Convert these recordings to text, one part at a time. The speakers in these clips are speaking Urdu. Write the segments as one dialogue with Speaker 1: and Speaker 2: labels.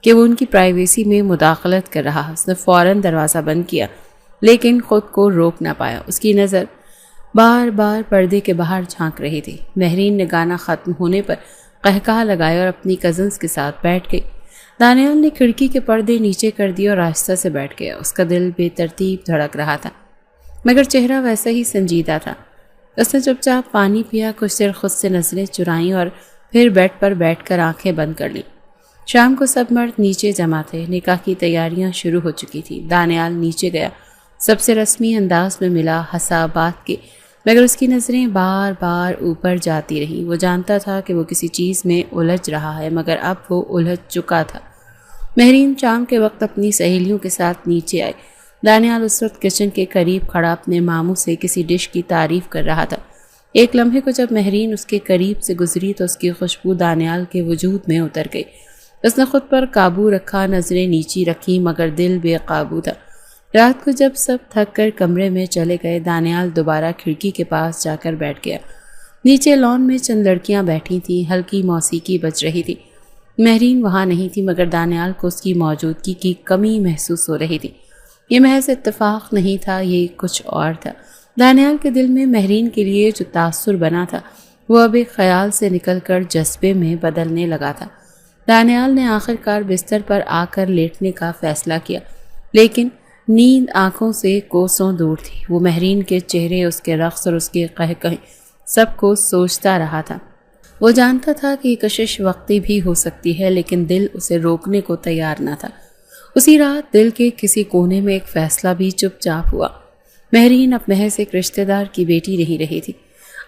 Speaker 1: کہ وہ ان کی پرائیویسی میں مداخلت کر رہا۔ اس نے فوراً دروازہ بند کیا لیکن خود کو روک نہ پایا۔ اس کی نظر بار بار پردے کے باہر جھانک رہی تھی۔ مہرین نے گانا ختم ہونے پر قہقہا لگایا اور اپنی کزنز کے ساتھ بیٹھ گئی۔ دانیال نے کھڑکی کے پردے نیچے کر دیے اور آہستہ سے بیٹھ گیا۔ اس کا دل بے ترتیب دھڑک رہا تھا مگر چہرہ ویسا ہی سنجیدہ تھا۔ اس نے چپ چاپ پانی پیا، کچھ دیر خود سے نظریں چرائیں اور پھر بیڈ پر بیٹھ کر آنکھیں بند کر لیں۔ شام کو سب مرد نیچے جمع تھے، نکاح کی تیاریاں شروع ہو چکی تھی۔ دانیال نیچے گیا، سب سے رسمی انداز میں ملا، ہنسا، بات کی، مگر اس کی نظریں بار بار اوپر جاتی رہیں۔ وہ جانتا تھا کہ وہ کسی چیز میں الجھ رہا ہے مگر اب وہ الجھ چکا تھا۔ مہرین شام کے وقت اپنی سہیلیوں کے ساتھ نیچے آئے۔ دانیال اس وقت کچن کے قریب کھڑا اپنے ماموں سے کسی ڈش کی تعریف کر رہا تھا۔ ایک لمحے کو جب مہرین اس کے قریب سے گزری تو اس کی خوشبو دانیال کے وجود میں اتر گئی۔ اس نے خود پر قابو رکھا، نظریں نیچی رکھی مگر دل بے قابو تھا۔ رات کو جب سب تھک کر کمرے میں چلے گئے، دانیال دوبارہ کھڑکی کے پاس جا کر بیٹھ گیا۔ نیچے لان میں چند لڑکیاں بیٹھی تھیں، ہلکی موسیقی بج رہی تھی۔ مہرین وہاں نہیں تھی مگر دانیال کو اس کی موجودگی کی کمی محسوس ہو رہی تھی۔ یہ محض اتفاق نہیں تھا، یہ کچھ اور تھا۔ دانیال کے دل میں مہرین کے لیے جو تاثر بنا تھا وہ اب ایک خیال سے نکل کر جذبے میں بدلنے لگا تھا۔ دانیال نے آخر کار بستر پر آ کر لیٹنے کا فیصلہ کیا لیکن نیند آنکھوں سے کوسوں دور تھی۔ وہ مہرین کے چہرے، اس کے رقص اور اس کے قہقہے سب کو سوچتا رہا تھا۔ وہ جانتا تھا کہ یہ کشش وقتی بھی ہو سکتی ہے لیکن دل اسے روکنے کو تیار نہ تھا۔ اسی رات دل کے کسی کونے میں ایک فیصلہ بھی چپ چاپ ہوا۔ مہرین اب محض ایک رشتہ دار کی بیٹی نہیں رہی تھی۔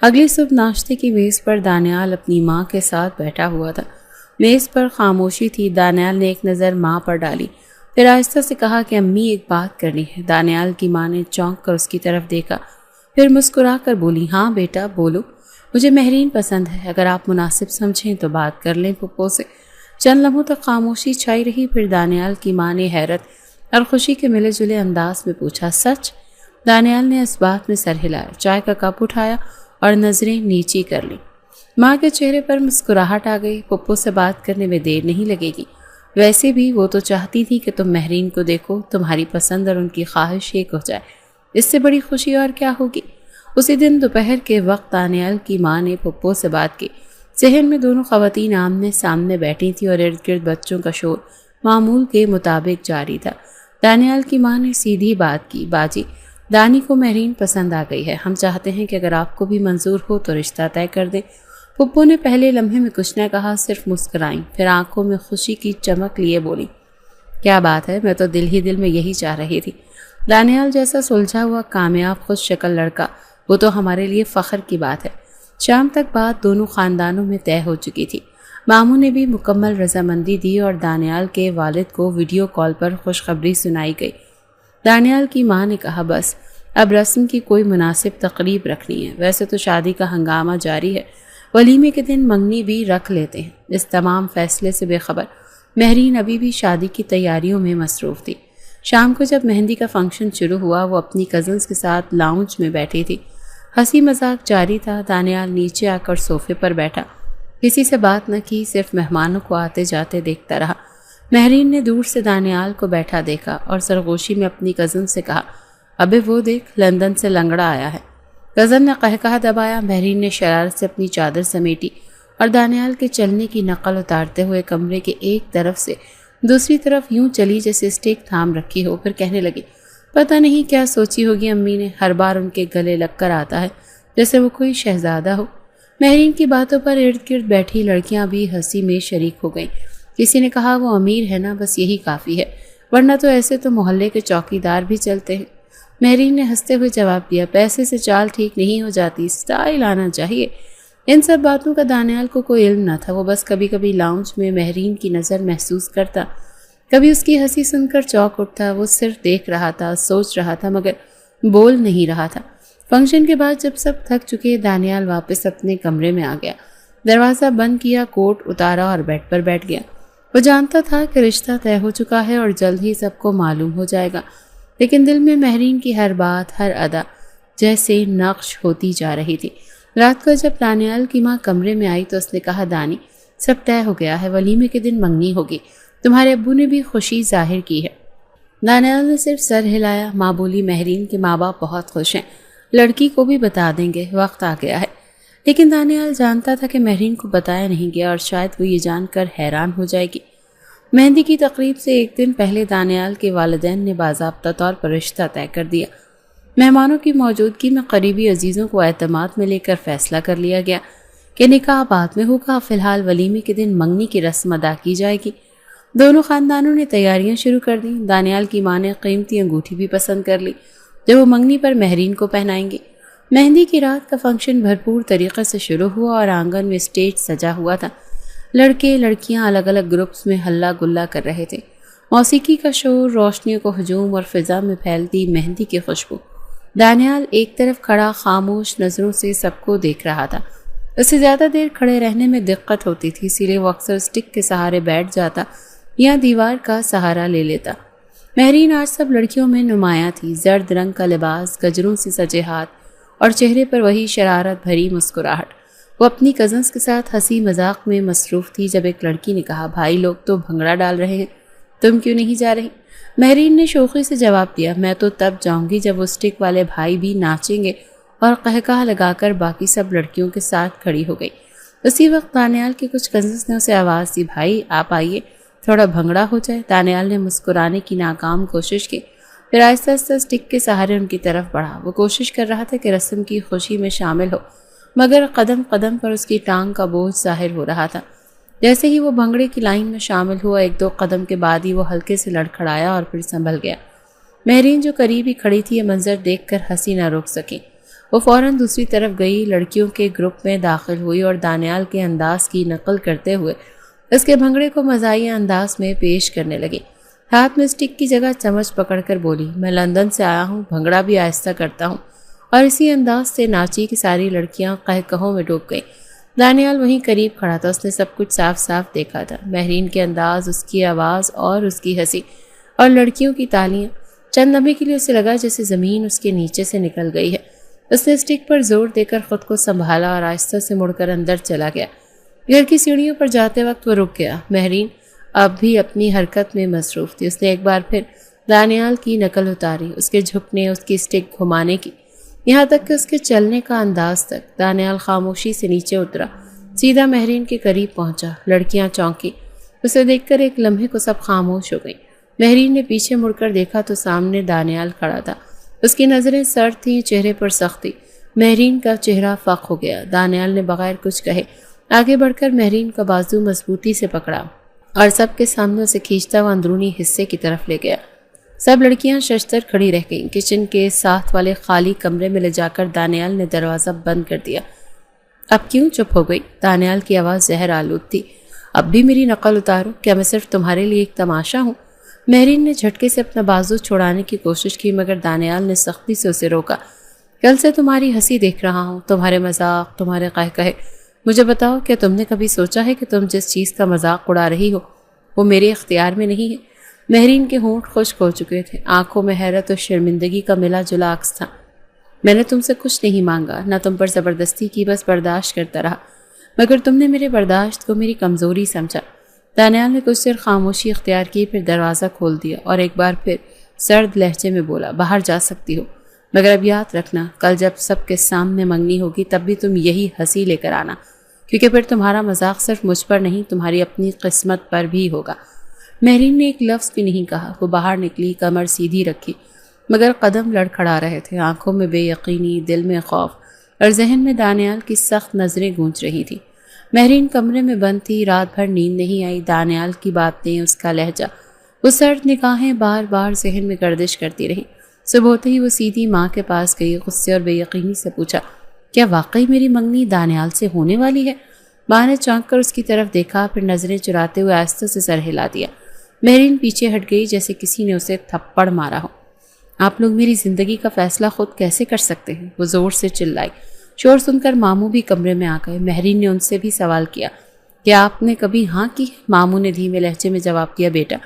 Speaker 1: اگلی صبح ناشتے کی میز پر دانیال اپنی ماں کے ساتھ بیٹھا ہوا تھا۔ میز پر خاموشی تھی۔ دانیال نے ایک نظر ماں پر ڈالی، پھر آہستہ سے کہا کہ امی ایک بات کرنی ہے۔ دانیال کی ماں نے چونک کر اس کی طرف دیکھا، پھر مسکرا کر بولی، ہاں بیٹا بولو، مجھے مہرین پسند ہے، اگر آپ مناسب سمجھیں تو بات کر لیں پھپھو سے۔ چند لمحوں تک خاموشی چھائی رہی، پھر دانیال کی ماں نے حیرت اور خوشی کے ملے جلے انداز میں پوچھا، سچ؟ دانیال نے اس بات میں سر ہلایا، چائے کا کپ اٹھایا اور نظریں نیچی کر لیں۔ ماں کے چہرے پر مسکراہٹ آ گئی، پھپھو سے بات کرنے میں دیر نہیں لگے گی، ویسے بھی وہ تو چاہتی تھی کہ تم مہرین کو دیکھو، تمہاری پسند اور ان کی خواہش ایک ہو جائے، اس سے بڑی خوشی اور کیا ہوگی۔ اسی دن دوپہر کے وقت دانیال کی ماں نے پھپھو سے بات کی۔ صحن میں دونوں خواتین آمنے سامنے بیٹھی تھیں اور ارد گرد بچوں کا شور معمول کے مطابق جاری تھا۔ دانیال کی ماں نے سیدھی بات کی، باجی دانی کو مہرین پسند آ گئی ہے، ہم چاہتے ہیں کہ اگر آپ کو بھی منظور ہو تو رشتہ طے کر دیں۔ پھپھو نے پہلے لمحے میں کچھ نہ کہا، صرف مسکرائیں، پھر آنکھوں میں خوشی کی چمک لیے بولی، کیا بات ہے، میں تو دل ہی دل میں یہی چاہ رہی تھی۔ دانیال جیسا سلجھا ہوا کامیاب خوش شکل لڑکا، وہ تو ہمارے لیے فخر کی بات ہے۔ شام تک بات دونوں خاندانوں میں طے ہو چکی تھی۔ ماموں نے بھی مکمل رضامندی دی اور دانیال کے والد کو ویڈیو کال پر خوشخبری سنائی گئی۔ دانیال کی ماں نے کہا، بس اب رسم کی کوئی مناسب تقریب رکھنی ہے، ویسے تو شادی کا ہنگامہ جاری ہے، ولیمے کے دن منگنی بھی رکھ لیتے ہیں۔ اس تمام فیصلے سے بے خبر مہرین ابھی بھی شادی کی تیاریوں میں مصروف تھی۔ شام کو جب مہندی کا فنکشن شروع ہوا، وہ اپنی کزنز کے ساتھ لاؤنج میں بیٹھی تھی۔ ہنسی مذاق جاری تھا۔ دانیال نیچے آ کر صوفے پر بیٹھا، کسی سے بات نہ کی، صرف مہمانوں کو آتے جاتے دیکھتا رہا۔ مہرین نے دور سے دانیال کو بیٹھا دیکھا اور سرگوشی میں اپنی کزن سے کہا، ابے وہ دیکھ، لندن سے لنگڑا آیا ہے۔ کزن نے قہقہا دبایا۔ مہرین نے شرارت سے اپنی چادر سمیٹی اور دانیال کے چلنے کی نقل اتارتے ہوئے کمرے کے ایک طرف سے دوسری طرف یوں چلی جیسے اسٹیک تھام رکھی ہو، پھر کہنے لگی، پتہ نہیں کیا سوچی ہوگی امی نے، ہر بار ان کے گلے لگ کر آتا ہے جیسے وہ کوئی شہزادہ ہو۔ مہرین کی باتوں پر ارد گرد بیٹھی لڑکیاں بھی ہنسی میں شریک ہو گئیں۔ کسی نے کہا، وہ امیر ہے نا، بس یہی کافی ہے، ورنہ تو ایسے تو محلے کے چوکیدار بھی چلتے ہیں۔ مہرین نے ہنستے ہوئے جواب دیا، پیسے سے چال ٹھیک نہیں ہو جاتی، سٹائل آنا چاہیے۔ ان سب باتوں کا دانیال کو کوئی علم نہ تھا، وہ بس کبھی کبھی لاؤنج میں مہرین کی نظر محسوس کرتا، کبھی اس کی ہنسی سن کر چونک اٹھتا۔ وہ صرف دیکھ رہا تھا، سوچ رہا تھا مگر بول نہیں رہا تھا۔ فنکشن کے بعد جب سب تھک چکے، دانیال واپس اپنے کمرے میں آ گیا، دروازہ بند کیا، کوٹ اتارا اور بیڈ پر بیٹھ گیا۔ وہ جانتا تھا کہ رشتہ طے ہو چکا ہے اور جلد ہی سب کو معلوم ہو جائے گا، لیکن دل میں مہرین کی ہر بات، ہر ادا جیسے نقش ہوتی جا رہی تھی۔ رات کو جب دانیال کی ماں کمرے میں آئی تو اس نے کہا، دانی سب طے ہو گیا ہے، ولیمے کے دن منگنی ہوگی، تمہارے ابو نے بھی خوشی ظاہر کی ہے۔ دانیال نے صرف سر ہلایا۔ ماں بولی مہرین کے ماں باپ بہت خوش ہیں، لڑکی کو بھی بتا دیں گے، وقت آ گیا ہے۔ لیکن دانیال جانتا تھا کہ مہرین کو بتایا نہیں گیا اور شاید وہ یہ جان کر حیران ہو جائے گی۔ مہندی کی تقریب سے ایک دن پہلے دانیال کے والدین نے باضابطہ طور پر رشتہ طے کر دیا۔ مہمانوں کی موجودگی میں قریبی عزیزوں کو اعتماد میں لے کر فیصلہ کر لیا گیا کہ نکاح بعد میں ہوگا، فی الحال ولیمے کے دن منگنی کی رسم ادا کی جائے گی۔ دونوں خاندانوں نے تیاریاں شروع کر دیں۔ دانیال کی ماں نے قیمتی انگوٹھی بھی پسند کر لی جو وہ منگنی پر مہرین کو پہنائیں گے۔ مہندی کی رات کا فنکشن بھرپور طریقے سے شروع ہوا اور آنگن میں اسٹیج سجا ہوا تھا۔ لڑکے لڑکیاں الگ الگ گروپس میں ہلا گلا کر رہے تھے۔ موسیقی کا شور، روشنیوں کو ہجوم اور فضا میں پھیلتی مہندی کی خوشبو۔ دانیال ایک طرف کھڑا خاموش نظروں سے سب کو دیکھ رہا تھا۔ اسے زیادہ دیر کھڑے رہنے میں دقت ہوتی تھی، اسی لیے وہ اکثر اسٹک کے سہارے بیٹھ جاتا یا دیوار کا سہارا لے لیتا۔ مہرین آج سب لڑکیوں میں نمایاں تھی۔ زرد رنگ کا لباس، گجروں سے سجے ہاتھ اور چہرے پر وہی شرارت بھری مسکراہٹ۔ وہ اپنی کزنز کے ساتھ ہنسی مذاق میں مصروف تھی جب ایک لڑکی نے کہا، بھائی لوگ تو بھنگڑا ڈال رہے ہیں، تم کیوں نہیں جا رہی؟ مہرین نے شوخی سے جواب دیا، میں تو تب جاؤں گی جب وہ اسٹک والے بھائی بھی ناچیں گے، اور قہقہہ لگا کر باقی سب لڑکیوں کے ساتھ کھڑی ہو گئی۔ اسی وقت دانیال کے کچھ کزنز نے اسے آواز دی، بھائی آپ آئیے، تھوڑا بھنگڑا ہو جائے۔ دانیال نے مسکرانے کی ناکام کوشش کی، پھر آہستہ آہستہ اسٹک کے سہارے ان کی طرف بڑھا۔ وہ کوشش کر رہا تھا کہ رسم کی خوشی میں شامل ہو، مگر قدم قدم پر اس کی ٹانگ کا بوجھ ظاہر ہو رہا تھا۔ جیسے ہی وہ بھنگڑے کی لائن میں شامل ہوا، ایک دو قدم کے بعد ہی وہ ہلکے سے لڑکھڑایا اور پھر سنبھل گیا۔ مہرین جو قریب ہی کھڑی تھی، یہ منظر دیکھ کر ہنسی نہ روک سکی۔ وہ فوراً دوسری طرف گئی، لڑکیوں کے گروپ میں داخل ہوئی اور دانیال کے انداز کی نقل کرتے ہوئے اس کے بھنگڑے کو مزاحیہ انداز میں پیش کرنے لگی۔ ہاتھ میں اسٹک کی جگہ چمچ پکڑ کر بولی، میں لندن سے آیا ہوں، بھنگڑا بھی آہستہ کرتا ہوں، اور اسی انداز سے ناچی کہ ساری لڑکیاں قہقہوں میں ڈوب گئیں۔ دانیال وہیں قریب کھڑا تھا، اس نے سب کچھ صاف صاف دیکھا تھا۔ مہرین کے انداز، اس کی آواز اور اس کی ہنسی اور لڑکیوں کی تالیاں۔ چند لمحے کے لیے اسے لگا جیسے زمین اس کے نیچے سے نکل گئی ہے۔ اس نے اسٹک پر زور دے کر خود کو سنبھالا اور آہستہ سے مڑ کر اندر چلا گیا۔ گھر کی سیڑھیوں پر جاتے وقت وہ رک گیا۔ مہرین اب بھی اپنی حرکت میں مصروف تھی۔ اس نے ایک بار پھر دانیال کی نقل اتاری، اس کے جھکنے، اس کی اسٹک گھمانے کی، یہاں تک کہ اس کے چلنے کا انداز تک۔ دانیال خاموشی سے نیچے اترا، سیدھا مہرین کے قریب پہنچا۔ لڑکیاں چونکی، اسے دیکھ کر ایک لمحے کو سب خاموش ہو گئیں۔ مہرین نے پیچھے مڑ کر دیکھا تو سامنے دانیال کھڑا تھا۔ اس کی نظریں سرد تھیں، چہرے پر سختی۔ مہرین کا چہرہ فاق ہو گیا۔ دانیال نے بغیر کچھ کہے آگے بڑھ کر مہرین کا بازو مضبوطی سے پکڑا اور سب کے سامنے اسے کھینچتا ہوا اندرونی حصے کی طرف لے گیا۔ سب لڑکیاں ششتر کھڑی رہ گئیں۔ کچن کے ساتھ والے خالی کمرے میں لے جا کر دانیال نے دروازہ بند کر دیا۔ اب کیوں چپ ہو گئی؟ دانیال کی آواز زہر آلود تھی۔ اب بھی میری نقل اتارو، کیا میں صرف تمہارے لیے ایک تماشا ہوں؟ مہرین نے جھٹکے سے اپنا بازو چھوڑانے کی کوشش کی، مگر دانیال نے سختی سے اسے روکا۔ کل سے تمہاری ہنسی دیکھ رہا ہوں، تمہارے مذاق، تمہارے قہقہے۔ مجھے بتاؤ، کیا تم نے کبھی سوچا ہے کہ تم جس چیز کا مذاق اڑا رہی ہو وہ میرے اختیار میں نہیں ہے؟ مہرین کے ہونٹ خشک ہو چکے تھے، آنکھوں میں حیرت اور شرمندگی کا ملا جلا عکس تھا۔ میں نے تم سے کچھ نہیں مانگا، نہ تم پر زبردستی کی، بس برداشت کرتا رہا، مگر تم نے میرے برداشت کو میری کمزوری سمجھا۔ دانیال نے کچھ دیر خاموشی اختیار کی، پھر دروازہ کھول دیا اور ایک بار پھر سرد لہجے میں بولا، باہر جا سکتی ہو، مگر اب یاد رکھنا کل جب سب کے سامنے منگنی ہوگی تب بھی تم یہی ہنسی لے کر آنا، کیونکہ پھر تمہارا مذاق صرف مجھ پر نہیں تمہاری اپنی قسمت پر بھی ہوگا۔ مہرین نے ایک لفظ بھی نہیں کہا۔ وہ باہر نکلی، کمر سیدھی رکھی، مگر قدم لڑکھڑا رہے تھے، آنکھوں میں بے یقینی، دل میں خوف، اور ذہن میں دانیال کی سخت نظریں گونج رہی تھی۔ مہرین کمرے میں بند تھی، رات بھر نیند نہیں آئی۔ دانیال کی باتیں، اس کا لہجہ، وہ سرد نگاہیں بار بار ذہن میں گردش کرتی رہی۔ صبح ہوتے ہی وہ سیدھی ماں کے پاس گئی، غصے اور بے یقینی سے پوچھا، کیا واقعی میری منگنی دانیال سے ہونے والی ہے؟ ماں نے چونک کر اس کی طرف دیکھا، پھر نظریں چراتے ہوئے آہستہ سے سر ہلا دیا۔ مہرین پیچھے ہٹ گئی جیسے کسی نے اسے تھپڑ مارا ہو۔ آپ لوگ میری زندگی کا فیصلہ خود کیسے کر سکتے ہیں؟ وہ زور سے چلائی۔ شور سن کر ماموں بھی کمرے میں آ گئے۔ مہرین نے ان سے بھی سوال کیا، کیا آپ نے کبھی ہاں کی؟ ماموں نے دھیمے لہجے میں جواب دیا، بیٹا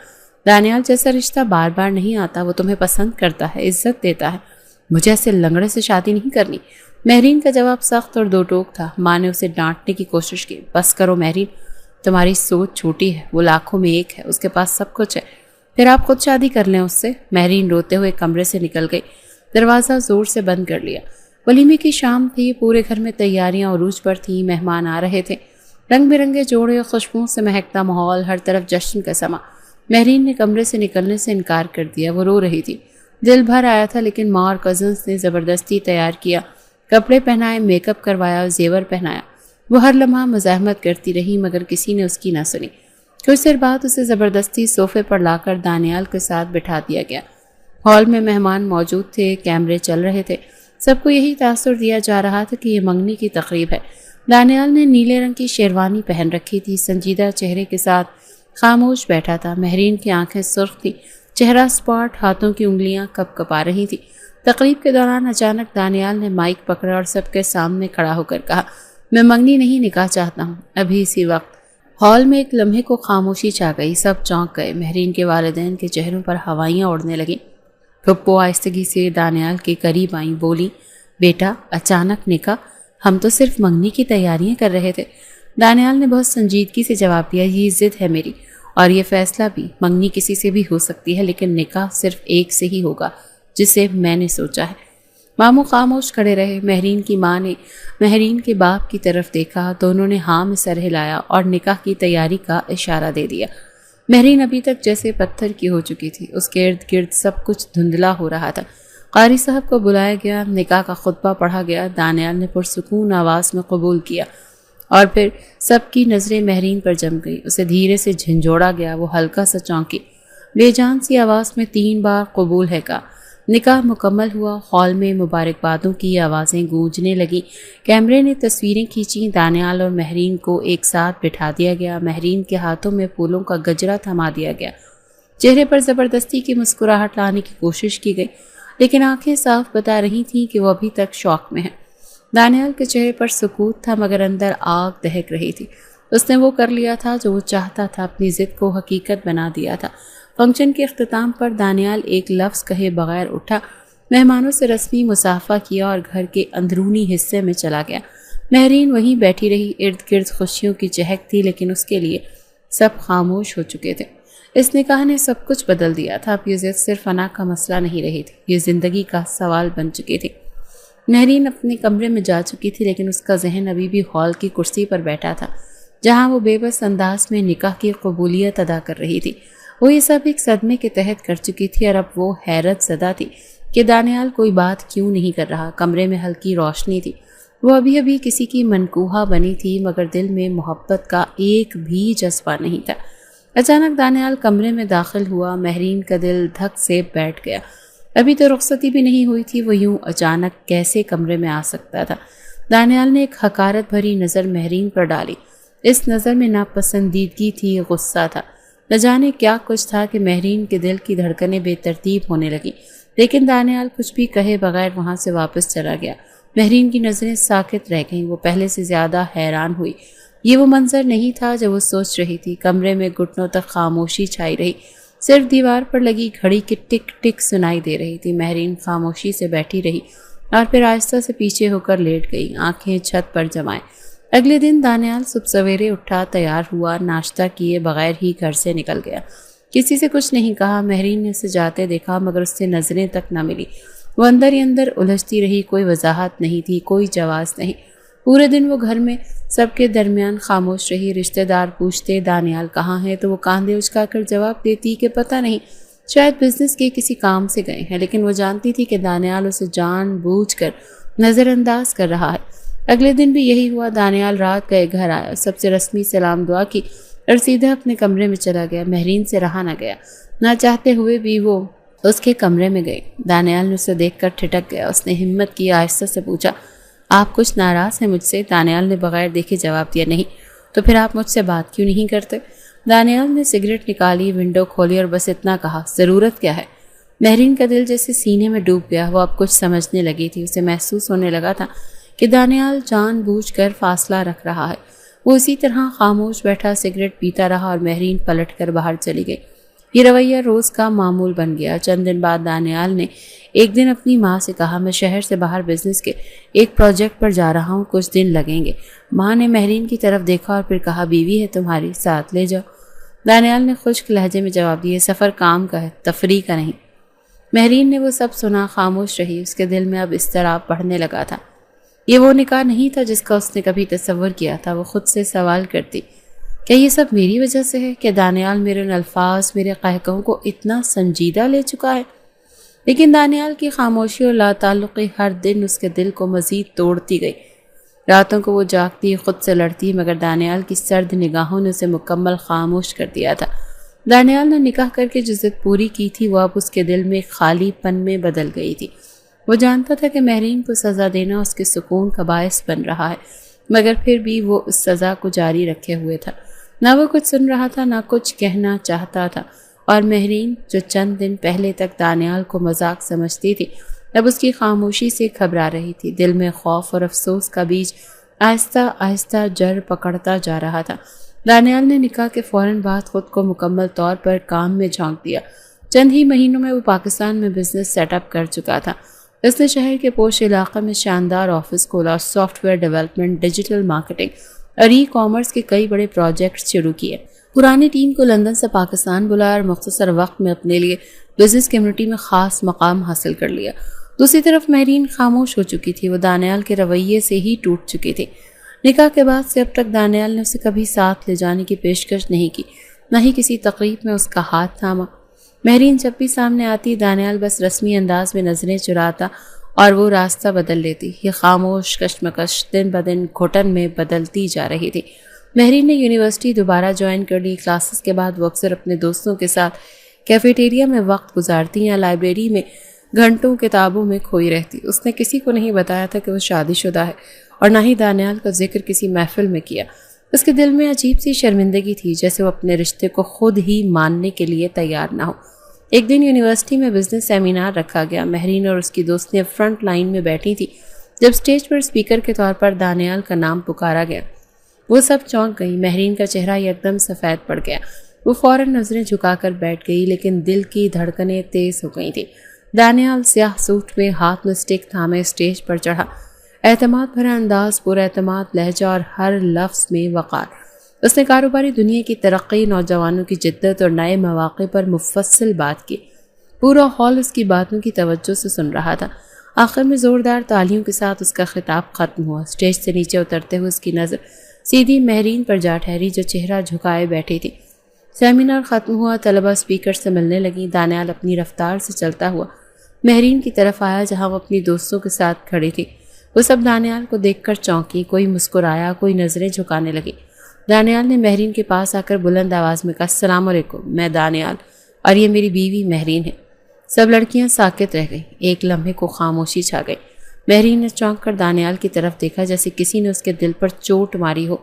Speaker 1: دانیال جیسا رشتہ بار بار نہیں آتا، وہ تمہیں پسند کرتا ہے، عزت دیتا ہے، مجھے ایسے لنگڑے سے شادی نہیں کرنی۔ مہرین کا جواب سخت اور دو ٹوک تھا۔ ماں نے اسے ڈانٹنے کی کوشش کی، بس کرو مہرین، تمہاری سوچ چھوٹی ہے، وہ لاکھوں میں ایک ہے، اس کے پاس سب کچھ ہے، پھر آپ خود شادی کر لیں اس سے۔ مہرین روتے ہوئے کمرے سے نکل گئی، دروازہ زور سے بند کر لیا۔ ولیمے کی شام تھی، پورے گھر میں تیاریاں عروج پر تھیں، مہمان آ رہے تھے، رنگ برنگے جوڑے، خوشبوؤں سے مہکتا ماحول، ہر طرف جشن کا سما۔ مہرین نے کمرے سے نکلنے سے انکار کر دیا، وہ رو رہی تھی، دل بھر آیا تھا، لیکن ماں اور کزنس نے زبردستی تیار کیا، کپڑے پہنائے، میک اپ کروایا، زیور پہنایا۔ وہ ہر لمحہ مزاحمت کرتی رہی مگر کسی نے اس کی نہ سنی۔ کچھ دیر بعد اسے زبردستی صوفے پر لا کر دانیال کے ساتھ بٹھا دیا گیا۔ ہال میں مہمان موجود تھے، کیمرے چل رہے تھے، سب کو یہی تاثر دیا جا رہا تھا کہ یہ منگنی کی تقریب ہے۔ دانیال نے نیلے رنگ کی شیروانی پہن رکھی تھی، سنجیدہ چہرے کے ساتھ خاموش بیٹھا تھا۔ مہرین کی آنکھیں سرخ تھیں، چہرہ سپاٹ، ہاتھوں کی انگلیاں کپ کپا رہی تھیں۔ تقریب کے دوران اچانک دانیال نے مائک پکڑا اور سب کے سامنے کھڑا ہو کر کہا، میں منگنی نہیں، نکاح چاہتا ہوں، ابھی اسی وقت۔ ہال میں ایک لمحے کو خاموشی چھا گئی، سب چونک گئے۔ مہرین کے والدین کے چہروں پر ہوائیاں اڑنے لگیں۔ پھپھو آہستگی سے دانیال کے قریب آئیں، بولی، بیٹا اچانک نکاح؟ ہم تو صرف منگنی کی تیاریاں کر رہے تھے۔ دانیال نے بہت سنجیدگی سے جواب دیا، یہ ضد ہے میری، اور یہ فیصلہ بھی۔ منگنی کسی سے بھی ہو سکتی ہے، لیکن نکاح صرف ایک سے ہی ہوگا، جسے میں نے سوچا ہے۔ ماموں خاموش کھڑے رہے۔ مہرین کی ماں نے مہرین کے باپ کی طرف دیکھا، دونوں نے ہاں میں سر ہلایا اور نکاح کی تیاری کا اشارہ دے دیا۔ مہرین ابھی تک جیسے پتھر کی ہو چکی تھی، اس کے ارد گرد سب کچھ دھندلا ہو رہا تھا۔ قاری صاحب کو بلایا گیا، نکاح کا خطبہ پڑھا گیا، دانیال نے پرسکون آواز میں قبول کیا، اور پھر سب کی نظریں مہرین پر جم گئی۔ اسے دھیرے سے جھنجھوڑا گیا، وہ ہلکا سا چونکی، بے جان سی آواز میں 3 بار قبول ہے کہا۔ نکاح مکمل ہوا، ہال میں مبارکبادوں کی آوازیں گونجنے لگیں، کیمرے نے تصویریں کھینچیں، دانیال اور مہرین کو ایک ساتھ بٹھا دیا گیا، مہرین کے ہاتھوں میں پھولوں کا گجرا تھما دیا گیا، چہرے پر زبردستی کی مسکراہٹ لانے کی کوشش کی گئی، لیکن آنکھیں صاف بتا رہی تھیں کہ وہ ابھی تک شوق میں ہے۔ دانیال کے چہرے پر سکوت تھا مگر اندر آگ دہک رہی تھی۔ اس نے وہ کر لیا تھا جو وہ چاہتا تھا، اپنی ضد کو حقیقت بنا دیا تھا۔ فنکشن کے اختتام پر دانیال ایک لفظ کہے بغیر اٹھا، مہمانوں سے رسمی مصافحہ کیا اور گھر کے اندرونی حصے میں چلا گیا۔ مہرین وہیں بیٹھی رہی، ارد گرد خوشیوں کی چہک تھی، لیکن اس کے لیے سب خاموش ہو چکے تھے۔ اس نکاح نے سب کچھ بدل دیا تھا، اب یہ ضد صرف فنا کا مسئلہ نہیں رہی تھی، یہ زندگی کا سوال بن چکی تھی۔ مہرین اپنے کمرے میں جا چکی تھی، لیکن اس کا ذہن ابھی بھی ہال کی کرسی پر بیٹھا تھا، جہاں وہ بے بس انداز میں نکاح کی قبولیت ادا کر رہی تھی۔ وہ یہ سب ایک صدمے کے تحت کر چکی تھی، اور اب وہ حیرت زدہ تھی کہ دانیال کوئی بات کیوں نہیں کر رہا۔ کمرے میں ہلکی روشنی تھی، وہ ابھی ابھی کسی کی منکوہا بنی تھی، مگر دل میں محبت کا ایک بھی جذبہ نہیں تھا۔ اچانک دانیال کمرے میں داخل ہوا، مہرین کا دل دھک سے بیٹھ گیا۔ ابھی تو رخصتی بھی نہیں ہوئی تھی، وہ یوں اچانک کیسے کمرے میں آ سکتا تھا؟ دانیال نے ایک حقارت بھری نظر مہرین پر ڈالی، اس نظر میں ناپسندیدگی تھی، غصہ تھا، نہ جانے کیا کچھ تھا کہ مہرین کے دل کی دھڑکنیں بے ترتیب ہونے لگیں، لیکن دانیال کچھ بھی کہے بغیر وہاں سے واپس چلا گیا۔ مہرین کی نظریں ساکت رہ گئیں، وہ پہلے سے زیادہ حیران ہوئی۔ یہ وہ منظر نہیں تھا جو وہ سوچ رہی تھی۔ کمرے میں گھٹنوں تک خاموشی چھائی رہی، صرف دیوار پر لگی گھڑی کی ٹک ٹک سنائی دے رہی تھی۔ مہرین خاموشی سے بیٹھی رہی اور پھر آہستہ سے پیچھے ہو کر لیٹ گئی، آنکھیں چھت پر جمائے۔ اگلے دن دانیال صبح سویرے اٹھا، تیار ہوا، ناشتہ کیے بغیر ہی گھر سے نکل گیا۔ کسی سے کچھ نہیں کہا۔ مہرین نے اسے جاتے دیکھا مگر اس سے نظریں تک نہ ملی۔ وہ اندر ہی اندر الجھتی رہی، کوئی وضاحت نہیں تھی، کوئی جواز نہیں۔ پورے دن وہ گھر میں سب کے درمیان خاموش رہی۔ رشتہ دار پوچھتے دانیال کہاں ہے تو وہ کاندھے اچکا کر جواب دیتی کہ پتہ نہیں، شاید بزنس کے کسی کام سے گئے ہیں، لیکن وہ جانتی تھی کہ دانیال اسے جان بوجھ کر نظر انداز کر رہا ہے۔ اگلے دن بھی یہی ہوا۔ دانیال رات گئے گھر آیا، سب سے رسمی سلام دعا کی اور سیدھا اپنے کمرے میں چلا گیا۔ مہرین سے رہا نہ گیا، نہ چاہتے ہوئے بھی وہ اس کے کمرے میں گئی۔ دانیال نے اسے دیکھ کر ٹھٹک گیا۔ اس نے ہمت کی، آہستہ سے پوچھا، آپ کچھ ناراض ہیں مجھ سے؟ دانیال نے بغیر دیکھے جواب دیا، نہیں۔ تو پھر آپ مجھ سے بات کیوں نہیں کرتے؟ دانیال نے سگریٹ نکالی، ونڈو کھولی اور بس اتنا کہا، ضرورت کیا ہے؟ مہرین کا دل جیسے سینے میں ڈوب گیا، وہ اب کچھ سمجھنے لگی تھی۔ اسے محسوس ہونے لگا تھا کہ دانیال جان بوجھ کر فاصلہ رکھ رہا ہے۔ وہ اسی طرح خاموش بیٹھا سگریٹ پیتا رہا اور مہرین پلٹ کر باہر چلی گئی۔ یہ رویہ روز کا معمول بن گیا۔ چند دن بعد دانیال نے ایک دن اپنی ماں سے کہا میں شہر سے باہر بزنس کے ایک پروجیکٹ پر جا رہا ہوں، کچھ دن لگیں گے۔ ماں نے مہرین کی طرف دیکھا اور پھر کہا بیوی ہے تمہاری، ساتھ لے جاؤ۔ دانیال نے خشک لہجے میں جواب دیا سفر کام کا ہے، تفریح کا نہیں۔ مہرین نے وہ سب سنا، خاموش رہی۔ اس کے دل میں اب اضطراب بڑھنے لگا تھا۔ یہ وہ نکاح نہیں تھا جس کا اس نے کبھی تصور کیا تھا۔ وہ خود سے سوال کرتی کیا یہ سب میری وجہ سے ہے؟ کہ دانیال میرے ان الفاظ، میرے قہقہوں کو اتنا سنجیدہ لے چکا ہے؟ لیکن دانیال کی خاموشی اور لا تعلقی ہر دن اس کے دل کو مزید توڑتی گئی۔ راتوں کو وہ جاگتی، خود سے لڑتی، مگر دانیال کی سرد نگاہوں نے اسے مکمل خاموش کر دیا تھا۔ دانیال نے نکاح کر کے جو ضد پوری کی تھی وہ اب اس کے دل میں خالی پن میں بدل گئی تھی۔ وہ جانتا تھا کہ مہرین کو سزا دینا اس کے سکون کا باعث بن رہا ہے، مگر پھر بھی وہ اس سزا کو جاری رکھے ہوئے تھا۔ نہ وہ کچھ سن رہا تھا، نہ کچھ کہنا چاہتا تھا، اور مہرین جو چند دن پہلے تک دانیال کو مذاق سمجھتی تھی اب اس کی خاموشی سے گھبرا رہی تھی۔ دل میں خوف اور افسوس کا بیج آہستہ آہستہ جڑ پکڑتا جا رہا تھا۔ دانیال نے نکاح کے فوراً بعد خود کو مکمل طور پر کام میں جھونک دیا۔ چند ہی مہینوں میں وہ پاکستان میں بزنس سیٹ اپ کر چکا تھا۔ اس نے شہر کے پوش علاقے میں شاندار آفس کھولا اور soft where development, digital marketing اور ای کامرس کے کئی بڑے پروجیکٹس شروع کیے۔ پرانی ٹیم کو لندن سے پاکستان بلایا اور مختصر وقت میں اپنے لیے بزنس کمیونٹی میں خاص مقام حاصل کر لیا۔ دوسری طرف مہرین خاموش ہو چکی تھی۔ وہ دانیال کے رویے سے ہی ٹوٹ چکی تھی۔ نکاح کے بعد سے اب تک دانیال نے اسے کبھی ساتھ لے جانے کی پیشکش نہیں کی، نہ ہی کسی تقریب میں اس کا ہاتھ تھاما۔ مہرین جب بھی سامنے آتی دانیال بس رسمی انداز میں نظریں چراتا اور وہ راستہ بدل لیتی۔ یہ خاموش کشمکش دن بدن گھٹن میں بدلتی جا رہی تھی۔ مہرین نے یونیورسٹی دوبارہ جوائن کر لی۔ کلاسز کے بعد وہ اکثر اپنے دوستوں کے ساتھ کیفیٹیریا میں وقت گزارتی یا لائبریری میں گھنٹوں کتابوں میں کھوئی رہتی۔ اس نے کسی کو نہیں بتایا تھا کہ وہ شادی شدہ ہے اور نہ ہی دانیال کا ذکر کسی محفل میں کیا۔ اس کے دل میں عجیب سی شرمندگی تھی، جیسے وہ اپنے رشتے کو خود ہی ماننے کے لیے تیار نہ ہو۔ ایک دن یونیورسٹی میں بزنس سیمینار رکھا گیا۔ مہرین اور اس کی دوستیں فرنٹ لائن میں بیٹھی تھی۔ جب اسٹیج پر اسپیکر کے طور پر دانیال کا نام پکارا گیا وہ سب چونک گئی۔ مہرین کا چہرہ یکدم سفید پڑ گیا۔ وہ فوراً نظریں جھکا کر بیٹھ گئی، لیکن دل کی دھڑکنیں تیز ہو گئی تھیں۔ دانیال سیاہ سوٹ میں ہاتھ میں سٹک تھامے اسٹیج پر چڑھا۔ اعتماد بھرا انداز، پر اعتماد لہجہ اور ہر لفظ میں وقار۔ اس نے کاروباری دنیا کی ترقی، نوجوانوں کی جدت اور نئے مواقع پر مفصل بات کی۔ پورا ہال اس کی باتوں کی توجہ سے سن رہا تھا۔ آخر میں زوردار تالیوں کے ساتھ اس کا خطاب ختم ہوا۔ اسٹیج سے نیچے اترتے ہوئے اس کی نظر سیدھی مہرین پر جا ٹھہری جو چہرہ جھکائے بیٹھی تھی۔ سیمینار ختم ہوا، طلبہ اسپیکر سے ملنے لگی۔ دانیال اپنی رفتار سے چلتا ہوا مہرین کی طرف آیا جہاں وہ اپنی دوستوں کے ساتھ کھڑی تھی۔ وہ سب دانیال کو دیکھ کر چونکی، کوئی مسکرایا، کوئی نظریں جھکانے لگی۔ دانیال نے مہرین کے پاس آ کر بلند آواز میں کہا السلام علیکم، میں دانیال اور یہ میری بیوی مہرین ہے۔ سب لڑکیاں ساکت رہ گئیں۔ ایک لمحے کو خاموشی چھا گئی۔ مہرین نے چونک کر دانیال کی طرف دیکھا جیسے کسی نے اس کے دل پر چوٹ ماری ہو۔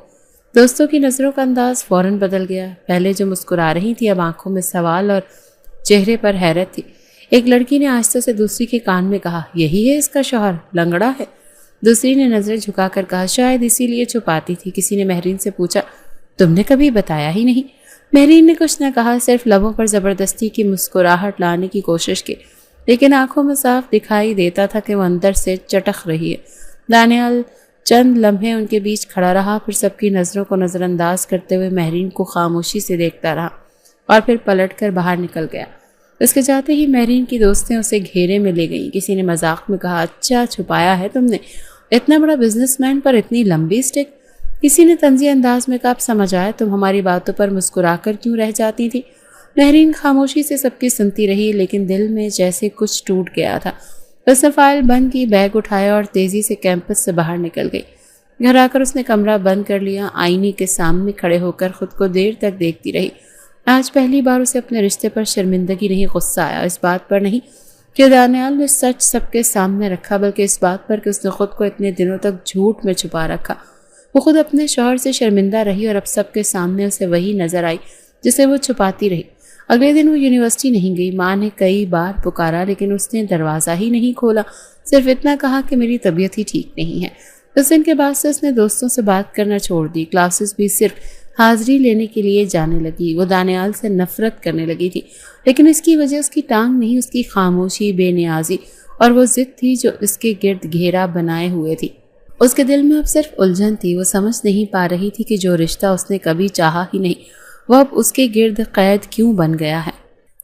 Speaker 1: دوستوں کی نظروں کا انداز فوراً بدل گیا۔ پہلے جو مسکرا رہی تھی اب آنکھوں میں سوال اور چہرے پر حیرت تھی۔ ایک لڑکی نے آہستہ سے دوسری کے کان میں کہا یہی ہے اس کا شوہر، لنگڑا ہے۔ دوسری نے نظریں جھکا کر کہا شاید اسی لیے چھپاتی تھی۔ کسی نے مہرین سے پوچھا تم نے کبھی بتایا ہی نہیں۔ مہرین نے کچھ نہ کہا، صرف لبوں پر زبردستی کی مسکراہٹ لانے کی کوشش کی، لیکن آنکھوں میں صاف دکھائی دیتا تھا کہ وہ اندر سے چٹخ رہی ہے۔ دانیال چند لمحے ان کے بیچ کھڑا رہا، پھر سب کی نظروں کو نظر انداز کرتے ہوئے مہرین کو خاموشی سے دیکھتا رہا اور پھر پلٹ کر باہر نکل گیا۔ اس کے جاتے ہی مہرین کی دوستیں اسے گھیرے میں لے گئیں۔ کسی نے مذاق میں کہا اچھا چھپایا ہے تم نے، اتنا بڑا بزنس مین پر اتنی لمبی سٹک۔ کسی نے طنزی انداز میں کہا اب سمجھ آیا تم ہماری باتوں پر مسکرا کر کیوں رہ جاتی تھی۔ مہرین خاموشی سے سب کی سنتی رہی، لیکن دل میں جیسے کچھ ٹوٹ گیا تھا۔ اس نے فائل بند کی، بیگ اٹھایا اور تیزی سے کیمپس سے باہر نکل گئی۔ گھر آ کر اس نے کمرہ بند کر لیا۔ آئینے کے سامنے کھڑے ہو کر خود کو دیر تک دیکھتی رہی۔ آج پہلی بار اسے اپنے رشتے پر شرمندگی نہیں، غصہ آیا۔ اس بات پر نہیں کہ دانیال نے سچ سب کے سامنے رکھا، بلکہ اس بات پر کہ اس نے خود کو اتنے دنوں تک جھوٹ میں چھپا رکھا۔ وہ خود اپنے شوہر سے شرمندہ رہی اور اب سب کے سامنے اسے وہی نظر آئی جسے وہ چھپاتی رہی۔ اگلے دن وہ یونیورسٹی نہیں گئی۔ ماں نے کئی بار پکارا لیکن اس نے دروازہ ہی نہیں کھولا، صرف اتنا کہا کہ میری طبیعت ہی ٹھیک نہیں ہے۔ اس دن کے بعد سے اس نے دوستوں سے بات کرنا چھوڑ دی، کلاسز بھی صرف حاضری لینے کے لیے جانے لگی۔ وہ دانیال سے نفرت کرنے لگی تھی، لیکن اس کی وجہ اس کی ٹانگ نہیں، اس کی خاموشی، بے نیازی اور وہ ضد تھی جو اس کے گرد گھیرا بنائے ہوئے تھی۔ اس کے دل میں اب صرف الجھن تھی، وہ سمجھ نہیں پا رہی تھی کہ جو رشتہ اس نے کبھی چاہا ہی نہیں وہ اب اس کے گرد قید کیوں بن گیا ہے،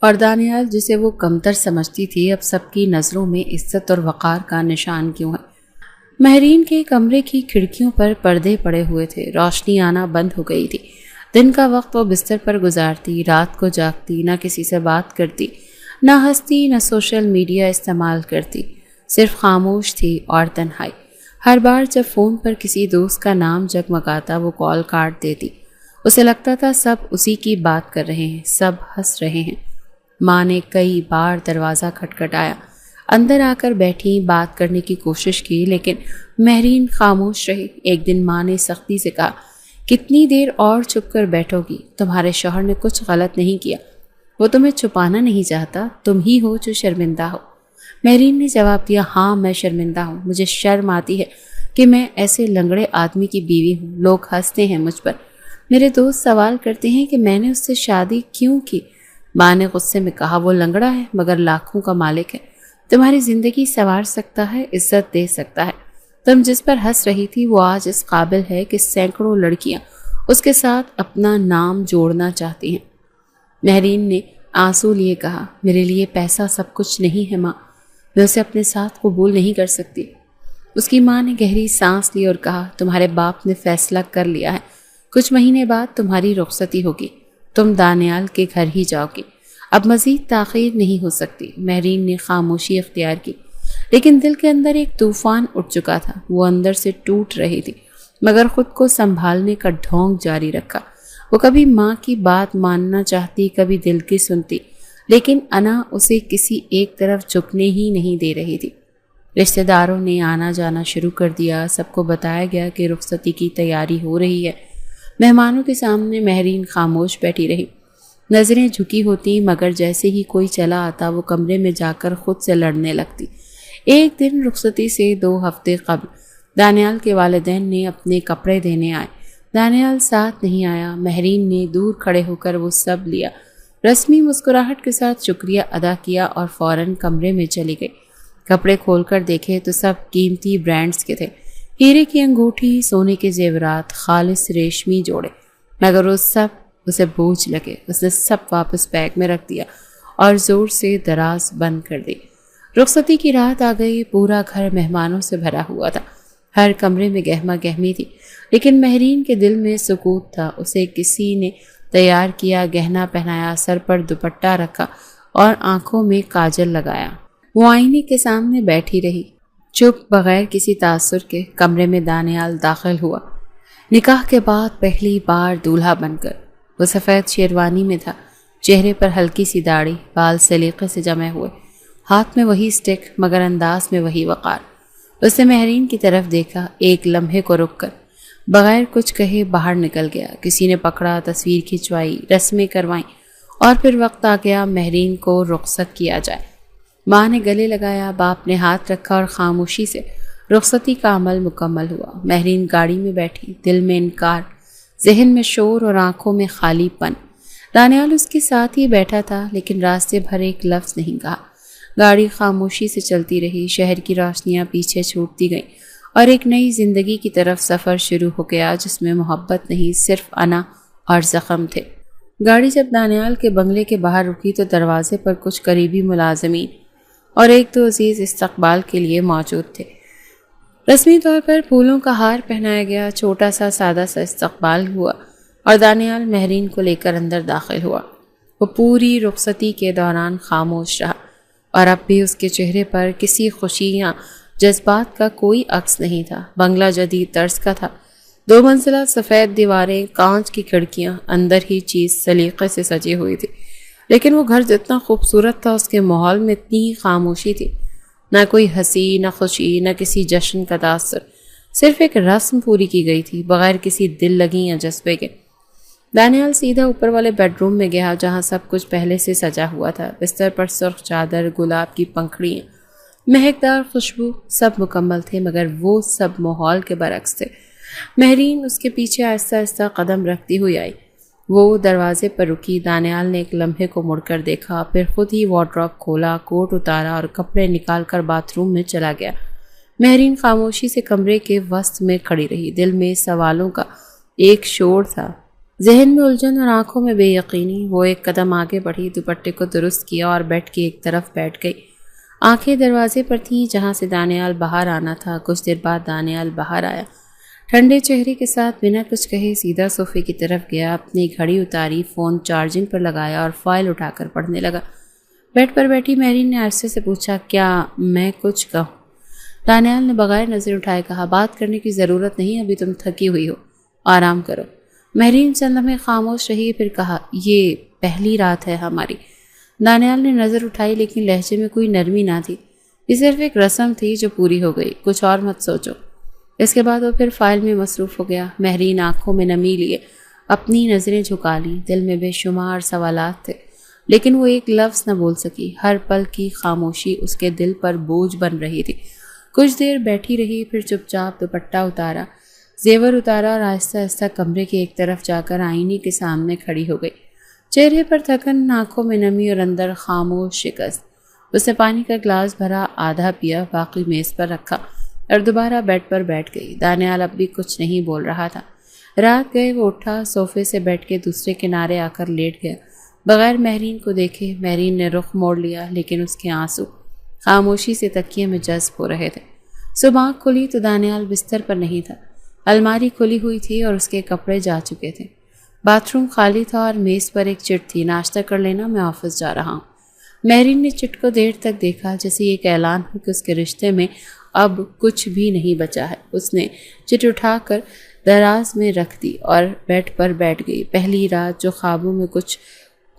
Speaker 1: اور دانیال جسے وہ کمتر سمجھتی تھی اب سب کی نظروں میں عزت اور وقار کا نشان کیوں ہے۔ مہرین کے کمرے کی کھڑکیوں پر پردے پڑے ہوئے تھے، روشنی آنا بند ہو گئی تھی۔ دن کا وقت وہ بستر پر گزارتی، رات کو جاگتی، نہ کسی سے بات کرتی، نہ ہنستی، نہ سوشل میڈیا استعمال کرتی، صرف خاموش تھی اور تنہائی۔ ہر بار جب فون پر کسی دوست کا نام جگمگاتا وہ کال کاٹ دیتی۔ اسے لگتا تھا سب اسی کی بات کر رہے ہیں، سب ہنس رہے ہیں۔ ماں نے کئی بار دروازہ کھٹکھٹایا، اندر آ کر بیٹھی، بات کرنے کی کوشش کی، لیکن مہرین خاموش رہی۔ ایک دن ماں نے سختی سے کہا، کتنی دیر اور چھپ کر بیٹھو گی؟ تمہارے شوہر نے کچھ غلط نہیں کیا، وہ تمہیں چھپانا نہیں چاہتا، تم ہی ہو جو شرمندہ ہو۔ مہرین نے جواب دیا، ہاں میں شرمندہ ہوں، مجھے شرم آتی ہے کہ میں ایسے لنگڑے آدمی کی بیوی ہوں، لوگ ہنستے ہیں مجھ پر، میرے دوست سوال کرتے ہیں کہ میں نے اس سے شادی کیوں کی۔ ماں نے غصے میں کہا، وہ لنگڑا ہے مگر لاکھوں کا مالک ہے، تمہاری زندگی سنوار سکتا ہے، عزت دے سکتا ہے۔ تم جس پر ہنس رہی تھی وہ آج اس قابل ہے کہ سینکڑوں لڑکیاں اس کے ساتھ اپنا نام جوڑنا چاہتی ہیں۔ مہرین نے آنسو لیے کہا، میرے لیے پیسہ سب کچھ نہیں ہے ماں، میں اسے اپنے ساتھ قبول نہیں کر سکتی۔ اس کی ماں نے گہری سانس لی اور کہا، تمہارے باپ نے فیصلہ کر لیا ہے، کچھ مہینے بعد تمہاری رخصتی ہوگی، تم دانیال کے گھر ہی جاؤ گی، اب مزید تاخیر نہیں ہو سکتی۔ مہرین نے خاموشی اختیار کی، لیکن دل کے اندر ایک طوفان اٹھ چکا تھا، وہ اندر سے ٹوٹ رہی تھی مگر خود کو سنبھالنے کا ڈھونگ جاری رکھا۔ وہ کبھی ماں کی بات ماننا چاہتی، کبھی دل کی سنتی، لیکن انا اسے کسی ایک طرف جھکنے ہی نہیں دے رہی تھی۔ رشتہ داروں نے آنا جانا شروع کر دیا، سب کو بتایا گیا کہ رخصتی کی تیاری ہو رہی ہے۔ مہمانوں کے سامنے مہرین خاموش بیٹھی رہی، نظریں جھکی ہوتی، مگر جیسے ہی کوئی چلا آتا وہ کمرے میں جا کر خود سے لڑنے لگتی۔ ایک دن رخصتی سے 2 ہفتے قبل دانیال کے والدین نے اپنے کپڑے دینے آئے۔ دانیال ساتھ نہیں آیا، مہرین نے دور کھڑے ہو کر وہ سب لیا، رسمی مسکراہٹ کے ساتھ شکریہ ادا کیا اور فوراً کمرے میں چلی گئی۔ کپڑے کھول کر دیکھے تو سب قیمتی برانڈز کے تھے، ہیرے کی انگوٹھی، سونے کے زیورات، خالص ریشمی جوڑے، مگر وہ سب اسے بوجھ لگے۔ اس نے سب واپس بیگ میں رکھ دیا اور زور سے دراز بند کر دی۔ رخصتی کی رات آ گئی، پورا گھر مہمانوں سے بھرا ہوا تھا، ہر کمرے میں گہما گہمی تھی، لیکن مہرین کے دل میں سکوت تھا۔ اسے کسی نے تیار کیا، گہنا پہنایا، سر پر دوپٹہ رکھا اور آنکھوں میں کاجل لگایا۔ وہ آئینے کے سامنے بیٹھی رہی، چپ، بغیر کسی تاثر کے۔ کمرے میں دانیال داخل ہوا، نکاح کے بعد پہلی بار دولہا بن کر۔ وہ سفید شیروانی میں تھا، چہرے پر ہلکی سی داڑھی، بال سلیقے سے جمے ہوئے، ہاتھ میں وہی سٹک مگر انداز میں وہی وقار۔ اس نے مہرین کی طرف دیکھا، ایک لمحے کو رک کر بغیر کچھ کہے باہر نکل گیا۔ کسی نے پکڑا، تصویر کھنچوائی، رسمیں کروائیں، اور پھر وقت آ گیا مہرین کو رخصت کیا جائے۔ ماں نے گلے لگایا، باپ نے ہاتھ رکھا اور خاموشی سے رخصتی کا عمل مکمل ہوا۔ مہرین گاڑی میں بیٹھی، دل میں انکار، ذہن میں شور اور آنکھوں میں خالی پن۔ دانیال اس کے ساتھ ہی بیٹھا تھا، لیکن راستے بھر ایک لفظ نہیں کہا۔ گاڑی خاموشی سے چلتی رہی، شہر کی روشنیاں پیچھے چھوٹتی گئیں اور ایک نئی زندگی کی طرف سفر شروع ہو گیا جس میں محبت نہیں، صرف انا اور زخم تھے۔ گاڑی جب دانیال کے بنگلے کے باہر رکی تو دروازے پر کچھ قریبی ملازمین اور 1-2 عزیز استقبال کے لیے موجود تھے۔ رسمی طور پر پھولوں کا ہار پہنایا گیا، چھوٹا سا سادہ سا استقبال ہوا اور دانیال مہرین کو لے کر اندر داخل ہوا۔ وہ پوری رخصتی کے دوران خاموش رہا اور اب بھی اس کے چہرے پر کسی خوشی یا جذبات کا کوئی عکس نہیں تھا۔ بنگلہ جدید طرز کا تھا، 2 منزلہ، سفید دیواریں، کانچ کی کھڑکیاں، اندر ہی چیز سلیقے سے سجی ہوئی تھی، لیکن وہ گھر جتنا خوبصورت تھا اس کے ماحول میں اتنی ہی خاموشی تھی، نہ کوئی ہنسی، نہ خوشی، نہ کسی جشن کا تاثر، صرف ایک رسم پوری کی گئی تھی بغیر کسی دل لگی یا جذبے کے۔ دانیال سیدھا اوپر والے بیڈ روم میں گیا جہاں سب کچھ پہلے سے سجا ہوا تھا، بستر پر سرخ چادر، گلاب کی پنکھڑیاں، مہکدار خوشبو، سب مکمل تھے مگر وہ سب ماحول کے برعکس تھے۔ مہرین اس کے پیچھے آہستہ آہستہ قدم رکھتی ہوئی آئی، وہ دروازے پر رکی۔ دانیال نے ایک لمحے کو مڑ کر دیکھا، پھر خود ہی وارڈروب کھولا، کوٹ اتارا اور کپڑے نکال کر باتھ روم میں چلا گیا۔ مہرین خاموشی سے کمرے کے وسط میں کھڑی رہی۔ دل میں سوالوں کا ایک شور تھا، ذہن میں الجھن اور آنکھوں میں بے یقینی۔ وہ ایک قدم آگے بڑھی، دوپٹے کو درست کیا اور بیڈ کی ایک طرف بیٹھ گئی۔ آنکھیں دروازے پر تھیں جہاں سے دانیال باہر آنا تھا۔ کچھ دیر بعد دانیال باہر آیا، ٹھنڈے چہرے کے ساتھ بنا کچھ کہے سیدھا صوفے کی طرف گیا، اپنی گھڑی اتاری، فون چارجنگ پر لگایا اور فائل اٹھا کر پڑھنے لگا۔ بیڈ پر بیٹھی مہرین نے عرصے سے پوچھا، کیا میں کچھ کہوں؟ دانیال نے بغیر نظر اٹھائے کہا، بات کرنے کی ضرورت نہیں، ابھی تم تھکی ہوئی ہو، آرام کرو۔ مہرین چند لمحے خاموش رہی، پھر کہا، یہ پہلی رات ہے ہماری۔ دانیال نے نظر اٹھائی لیکن لہجے میں کوئی نرمی نہ تھی۔ یہ صرف ایک رسم تھی جو پوری ہو گئی، کچھ اور مت سوچو۔ اس کے بعد وہ پھر فائل میں مصروف ہو گیا۔ مہرین آنکھوں میں نمی لیے اپنی نظریں جھکا لیں، دل میں بے شمار سوالات تھے لیکن وہ ایک لفظ نہ بول سکی۔ ہر پل کی خاموشی اس کے دل پر بوجھ بن رہی تھی۔ کچھ دیر بیٹھی رہی، پھر چپ چاپ دوپٹہ اتارا، زیور اتارا اور آہستہ آہستہ کمرے کی ایک طرف جا کر آئینے کے سامنے کھڑی ہو گئی۔ چہرے پر تھکن، آنکھوں میں نمی اور اندر خاموش شکست۔ اس نے پانی کا گلاس بھرا، آدھا پیا، باقی میز پر رکھا اور دوبارہ بیڈ پر بیٹھ گئی۔ دانیال اب بھی کچھ نہیں بول رہا تھا۔ رات گئے وہ اٹھا، صوفے سے بیٹھ کے دوسرے کنارے آ کر لیٹ گیا، بغیر مہرین کو دیکھے۔ مہرین نے رخ موڑ لیا لیکن اس کے آنسو خاموشی سے تکیے میں جذب ہو رہے تھے۔ صبح آنکھ کھلی تو دانیال بستر پر نہیں تھا، الماری کھلی ہوئی تھی اور اس کے کپڑے جا چکے تھے۔ باتھ روم خالی تھا اور میز پر ایک چٹ تھی، ناشتہ کر لینا، میں آفس جا رہا ہوں۔ مہرین نے چٹ کو دیر تک دیکھا جیسے ایک اعلان ہو کہ اس کے رشتے میں اب کچھ بھی نہیں بچا ہے۔ اس نے چٹ اٹھا کر دراز میں رکھ دی اور بیڈ پر بیٹھ گئی۔ پہلی رات جو خوابوں میں کچھ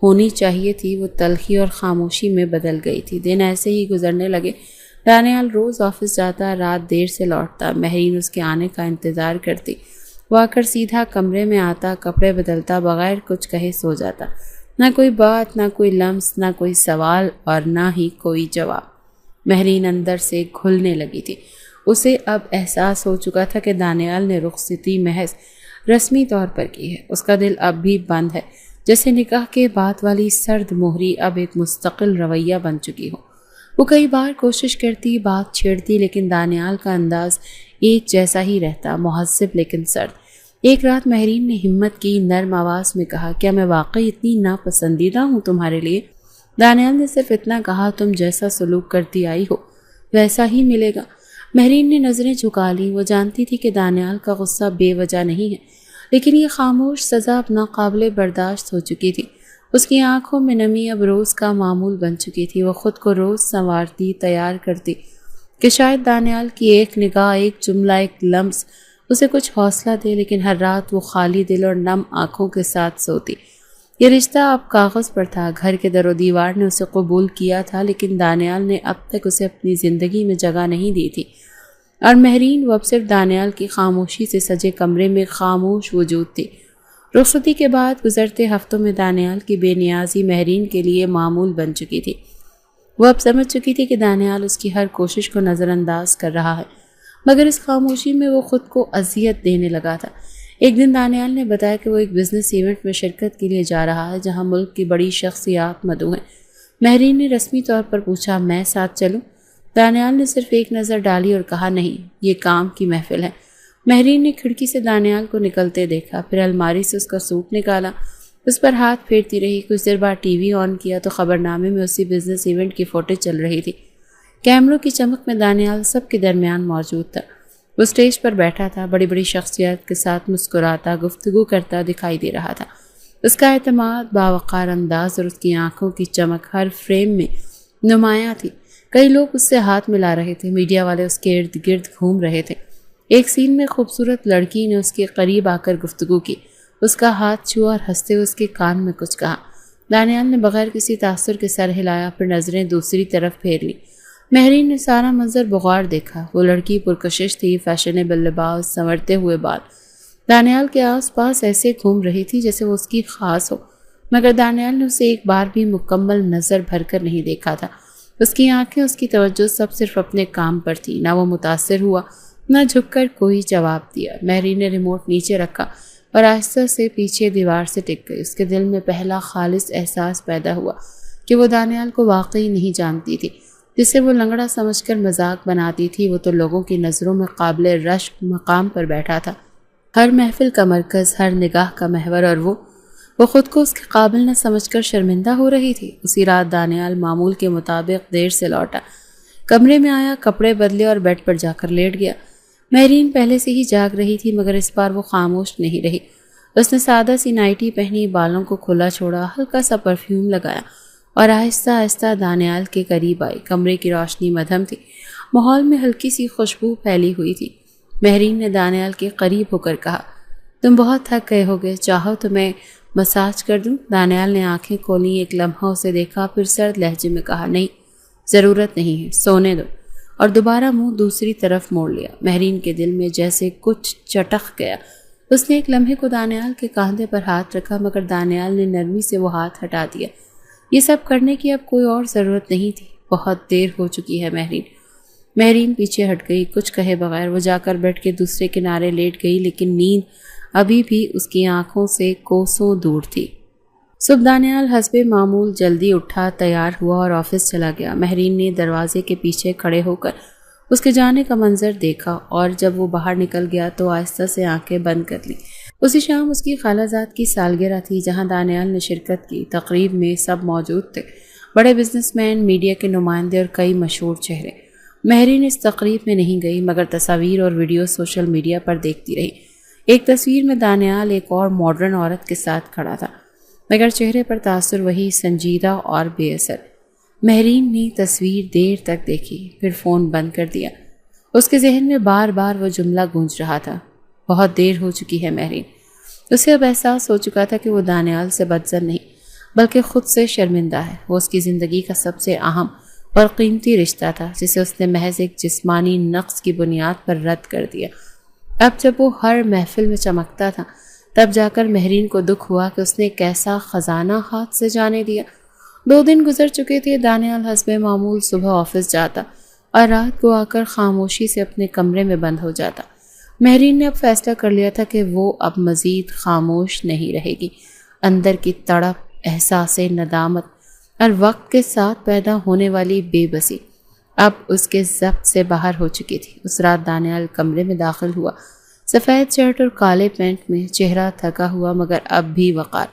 Speaker 1: ہونی چاہیے تھی وہ تلخی اور خاموشی میں بدل گئی تھی۔ دن ایسے ہی گزرنے لگے۔ دانیال روز آفس جاتا، رات دیر سے لوٹتا، مہرین اس کے آنے کا انتظار کرتی۔ وہ آ کر سیدھا کمرے میں آتا، کپڑے بدلتا، بغیر کچھ کہے سو جاتا۔ نہ کوئی بات، نہ کوئی لمس، نہ کوئی سوال اور نہ ہی کوئی جواب۔ مہرین اندر سے گھلنے لگی تھی۔ اسے اب احساس ہو چکا تھا کہ دانیال نے رخصتی محض رسمی طور پر کی ہے۔ اس کا دل اب بھی بند ہے، جیسے نکاح کے بعد والی سرد مہری اب ایک مستقل رویہ بن چکی ہو۔ وہ کئی بار کوشش کرتی، بات چھیڑتی، لیکن دانیال کا انداز ایک جیسا ہی رہتا، مہذب لیکن سرد۔ ایک رات مہرین نے ہمت کی، نرم آواز میں کہا، کیا میں واقعی اتنی ناپسندیدہ ہوں تمہارے لیے؟ دانیال نے صرف اتنا کہا، تم جیسا سلوک کرتی آئی ہو ویسا ہی ملے گا۔ مہرین نے نظریں جھکا لیں۔ وہ جانتی تھی کہ دانیال کا غصہ بے وجہ نہیں ہے، لیکن یہ خاموش سزا اب ناقابل برداشت ہو چکی تھی۔ اس کی آنکھوں میں نمی اب روز کا معمول بن چکی تھی۔ وہ خود کو روز سنوارتی، تیار کرتی کہ شاید دانیال کی ایک نگاہ، ایک جملہ، ایک لمس اسے کچھ حوصلہ دے، لیکن ہر رات وہ خالی دل اور نم آنکھوں کے ساتھ سوتی۔ یہ رشتہ اب کاغذ پر تھا، گھر کے در و دیوار نے اسے قبول کیا تھا، لیکن دانیال نے اب تک اسے اپنی زندگی میں جگہ نہیں دی تھی۔ اور مہرین وہ اب صرف دانیال کی خاموشی سے سجے کمرے میں خاموش وجود تھی۔ رخصتی کے بعد گزرتے ہفتوں میں دانیال کی بے نیازی مہرین کے لیے معمول بن چکی تھی۔ وہ اب سمجھ چکی تھی کہ دانیال اس کی ہر کوشش کو نظر انداز کر رہا ہے، مگر اس خاموشی میں وہ خود کو اذیت دینے لگا تھا۔ ایک دن دانیال نے بتایا کہ وہ ایک بزنس ایونٹ میں شرکت کے لیے جا رہا ہے جہاں ملک کی بڑی شخصیات مدعو ہیں۔ مہرین نے رسمی طور پر پوچھا، میں ساتھ چلوں؟ دانیال نے صرف ایک نظر ڈالی اور کہا، نہیں، یہ کام کی محفل ہے۔ مہرین نے کھڑکی سے دانیال کو نکلتے دیکھا، پھر الماری سے اس کا سوٹ نکالا، اس پر ہاتھ پھیرتی رہی۔ کچھ دیر بعد ٹی وی آن کیا تو خبرنامے میں اسی بزنس ایونٹ کی فوٹیج چل رہی تھی۔ کیمروں کی چمک میں دانیال سب کے درمیان موجود تھا۔ وہ اسٹیج پر بیٹھا تھا، بڑی بڑی شخصیات کے ساتھ مسکراتا، گفتگو کرتا دکھائی دے رہا تھا۔ اس کا اعتماد، باوقار انداز اور اس کی آنکھوں کی چمک ہر فریم میں نمایاں تھی۔ کئی لوگ اس سے ہاتھ ملا رہے تھے، میڈیا والے اس کے ارد گرد گھوم رہے تھے۔ ایک سین میں خوبصورت لڑکی نے اس کے قریب آ کر گفتگو کی، اس کا ہاتھ چھوا اور ہنستے ہوئے اس کے کان میں کچھ کہا۔ دانیال نے بغیر کسی تاثر کے سر ہلایا، پھر نظریں دوسری طرف پھیر لی۔ مہرین نے سارا منظر بغور دیکھا۔ وہ لڑکی پرکشش تھی، فیشنیبل لباس، سنورتے ہوئے بال۔ دانیال کے آس پاس ایسے گھوم رہی تھی جیسے وہ اس کی خاص ہو، مگر دانیال نے اسے ایک بار بھی مکمل نظر بھر کر نہیں دیکھا تھا۔ اس کی آنکھیں، اس کی توجہ سب صرف اپنے کام پر تھی۔ نہ وہ متاثر ہوا، نہ جھک کر کوئی جواب دیا۔ مہرین نے ریموٹ نیچے رکھا، اور آہستہ سے پیچھے دیوار سے ٹک گئی۔ اس کے دل میں پہلا خالص احساس پیدا ہوا کہ وہ دانیال کو واقعی نہیں جانتی تھی۔ جسے وہ لنگڑا سمجھ کر مذاق بناتی تھی، وہ تو لوگوں کی نظروں میں قابل رشک مقام پر بیٹھا تھا، ہر محفل کا مرکز، ہر نگاہ کا محور، اور وہ خود کو اس کے قابل نہ سمجھ کر شرمندہ ہو رہی تھی۔ اسی رات دانیال معمول کے مطابق دیر سے لوٹا، کمرے میں آیا، کپڑے بدلے اور بیڈ پر جا کر لیٹ گیا۔ مہرین پہلے سے ہی جاگ رہی تھی، مگر اس بار وہ خاموش نہیں رہی۔ اس نے سادہ سی نائٹی پہنی، بالوں کو کھلا چھوڑا، ہلکا سا پرفیوم لگایا اور آہستہ آہستہ دانیال کے قریب آئی۔ کمرے کی روشنی مدھم تھی، ماحول میں ہلکی سی خوشبو پھیلی ہوئی تھی۔ مہرین نے دانیال کے قریب ہو کر کہا، تم بہت تھک گئے ہوگے، چاہو تو میں مساج کر دوں؟ دانیال نے آنکھیں کھولیں، ایک لمحہ اسے دیکھا، پھر سرد لہجے میں کہا، نہیں، ضرورت نہیں ہے، سونے دو، اور دوبارہ منہ دوسری طرف موڑ لیا۔ مہرین کے دل میں جیسے کچھ چٹک گیا۔ اس نے ایک لمحے کو دانیال کے کاندھے پر ہاتھ رکھا، مگر دانیال نے نرمی سے وہ ہاتھ ہٹا دیا۔ یہ سب کرنے کی اب کوئی اور ضرورت نہیں تھی، بہت دیر ہو چکی ہے مہرین پیچھے ہٹ گئی، کچھ کہے بغیر وہ جا کر بیڈ کے دوسرے کنارے لیٹ گئی، لیکن نیند ابھی بھی اس کی آنکھوں سے کوسوں دور تھی۔ صبح دانیال حسب معمول جلدی اٹھا، تیار ہوا اور آفس چلا گیا۔ مہرین نے دروازے کے پیچھے کھڑے ہو کر اس کے جانے کا منظر دیکھا، اور جب وہ باہر نکل گیا تو آہستہ سے آنکھیں بند کر لیں۔ اسی شام اس کی خالہ زاد کی سالگرہ تھی، جہاں دانیال نے شرکت کی۔ تقریب میں سب موجود تھے، بڑے بزنس مین، میڈیا کے نمائندے اور کئی مشہور چہرے۔ مہرین اس تقریب میں نہیں گئی، مگر تصاویر اور ویڈیو سوشل میڈیا پر دیکھتی رہی۔ ایک تصویر میں دانیال ایک اور ماڈرن عورت کے ساتھ کھڑا تھا، مگر چہرے پر تاثر وہی سنجیدہ اور بے اثر۔ مہرین نے تصویر دیر تک دیکھی، پھر فون بند کر دیا۔ اس کے ذہن میں بار بار وہ جملہ گونج رہا تھا، بہت دیر ہو چکی ہے مہرین۔ اسے اب احساس ہو چکا تھا کہ وہ دانیال سے بدظن نہیں، بلکہ خود سے شرمندہ ہے۔ وہ اس کی زندگی کا سب سے اہم اور قیمتی رشتہ تھا، جسے اس نے محض ایک جسمانی نقص کی بنیاد پر رد کر دیا۔ اب جب وہ ہر محفل میں چمکتا تھا، تب جا کر مہرین کو دکھ ہوا کہ اس نے ایک ایسا خزانہ ہاتھ سے جانے دیا۔ 2 دن گزر چکے تھے۔ دانیال حسب معمول صبح آفس جاتا اور رات کو آ کر خاموشی سے اپنے کمرے میں بند ہو جاتا۔ مہرین نے اب فیصلہ کر لیا تھا کہ وہ اب مزید خاموش نہیں رہے گی۔ اندر کی تڑپ، احساس ندامت اور وقت کے ساتھ پیدا ہونے والی بے بسی اب اس کے ضبط سے باہر ہو چکی تھی۔ اس رات دانیال کمرے میں داخل ہوا، سفید شرٹ اور کالے پینٹ میں، چہرہ تھکا ہوا مگر اب بھی وقار۔